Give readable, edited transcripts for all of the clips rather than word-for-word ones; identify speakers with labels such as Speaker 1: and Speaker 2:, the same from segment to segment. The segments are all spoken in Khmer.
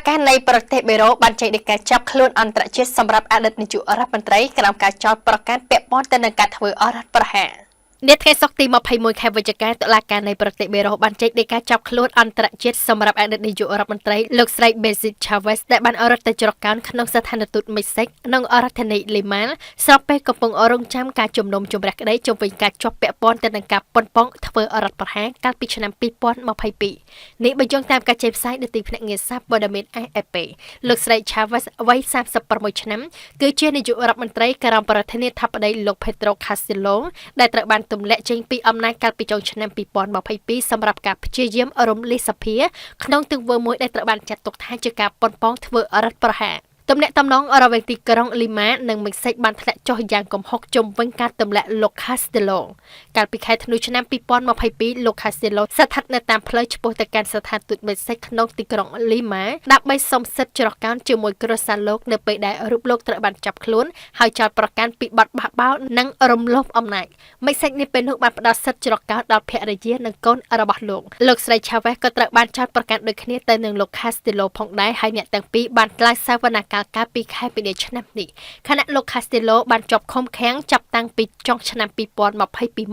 Speaker 1: ការនៃប្រទេសបេរូបានចេញដោយការចាប់ខ្លួនអន្តរជាតិសម្រាប់អតីតនាយករដ្ឋមន្ត្រីក្រោមការចោទប្រកាន់ពាក់ព័ន្ធទៅនឹងការធ្វើអរដ្ឋប្រហារនាថ្ងៃសុក្រទី21ខែវិច្ឆិកាតុលាការនៃប្រទេសបេរូបានចេញដោយការចាប់ខ្លួនអន្តរជាតិសម្រាប់អតីតនាយករដ្ឋមន្ត្រីលោកស្រី Beatriz Chavez ដែលបានរត់ទៅច្រកកោនក្នុងស្ថានទូតមិចស៊ិកក្នុងរដ្ឋធានីលីម៉ាល់ស្របពេលកំពុងរងចាំការជំនុំជម្រះក្តីជុំវិញការជាប់ពាក់ព័ន្ធទៅនឹងការប៉ុនប៉ងធ្វើអរដ្ឋប្រហារកាលពីឆ្នាំ2022នេះបញ្ជាក់តាមការចេញផ្សាយដោយទីភ្នាក់ងារសារព័ត៌មាន AFP លោកស្រី Chavez វ័យ36ឆ្នាំគឺជានាយករដ្ឋមន្ត្រីក្រោមប្រធានាធិបតីលោក Pedro Castillo ដែលត្រូវបានទម្លាក់ចេញពីអំណាចកាលពីចុងឆ្នាំ2022សម្រាប់ការព្យាយាមរំលាយសភាក្នុងទង្វើមួយដែលត្រូវបានចាត់ទុកថាជាការប៉ុនប៉ងធ្វើអរដ្ឋប្រហារទំនាក់ទំនងរវាងទីក្រុងលីម៉ានិងមិចស៊ិកបានធ្លាក់ចុះយ៉ាងគំហុកជុំវិញការទម្លាក់លោក Castillo កាលពីខែធ្នូឆ្នាំ2022លោក Castillo ស្ថិតនៅតាមផ្លូវឆ្ពោះទៅកាន់ស្ថានទូតមិចស៊ិកក្នុងទីក្រុងលីម៉ាដើម្បីសុំសិទ្ធិច្រកកោនជាមួយគ្រួសារលោកនៅពេលដែលរូបលោកត្រូវបានចាប់ខ្លួនហើយចោទប្រកាន់ពីបទបះបោរនិងរំលោភអំណាចមិចស៊ិកនេះពេលនោះបានផ្ដល់សិទ្ធិច្រកកោនដល់ភរិយានិងកូនរបស់លោកស្រី Chavez ក៏ត្រូវបានចោទប្រកាន់ដូចគ្នាទៅនឹងលោក Castillo ផងដែរហើយអ្នកទាំងពីរបានថ្លែងសវនកម្មកាលពីខែមីនាឆ្នាំនេះខណៈលោក Castillo បានជាប់ឃុំឃាំងចាប់តាំងពីចុងឆ្នាំ2022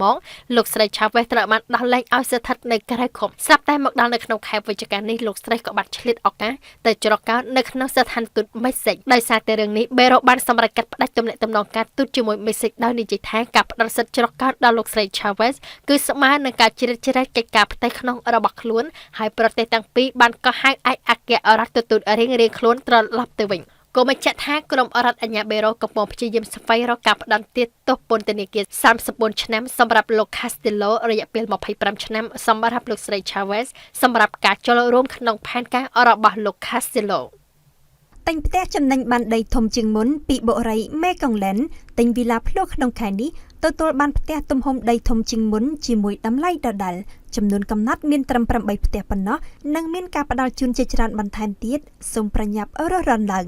Speaker 1: មកលោកស្រី Chavez ត្រូវបានដោះលែងឲ្យស្ថិតនៅក្រៅឃុំស្រាប់តែមកដល់នៅក្នុងខែវិច្ឆិកានេះលោកស្រីក៏បានឆ្លៀតឱកាសទៅច្រកកោននៅក្នុងស្ថានទូតមិចស៊ិកដោយសារតែរឿងនេះបេរូបានសម្រេចកាត់ផ្តាច់ទំនាក់ទំនងការទូតជាមួយមិចស៊ិកដោយនិយាយថាការផ្ដល់សិទ្ធិច្រកកោនដល់លោកស្រី Chavez គឺស្មើនឹងការជ្រៀតជ្រែកកិច្ចការផ្ទៃក្នុងរបស់ខ្លួនហើយប្រទេសទាំងពីរបានកោះហៅឯកអគ្គរដ្ឋទូតរៀងៗខ្លួនត្រឡប់ទៅវិញក៏បញ្ជាក់ថាក្រុមរដ្ឋអាជ្ញាបេរូកំពុងព្យាយាមស្វែងរកការផ្តន្ទាទោសពន្ធនាគារ34ឆ្នាំសម្រាប់លោក Castillo រយៈពេល25ឆ្នាំសម្រាប់លោកស្រី Chavez សម្រាប់ការចូលរួមក្នុងផែនការរបស់លោក Castillo
Speaker 2: ទិញផ្ទះចំណេញបានដីធំជាងមុនពីបុរីមេកុងឡែនទិញវីឡាភ្លោះក្នុងខែនេះទទួលបានផ្ទះទំហំដីធំជាងមុនជាមួយតម្លៃដដែលចំនួនកំណត់មានត្រឹម8ផ្ទះប៉ុណ្ណោះនិងមានការផ្ដល់ជូនជាច្រើនបន្ថែមទៀតសូមប្រញាប់រស់រានឡើង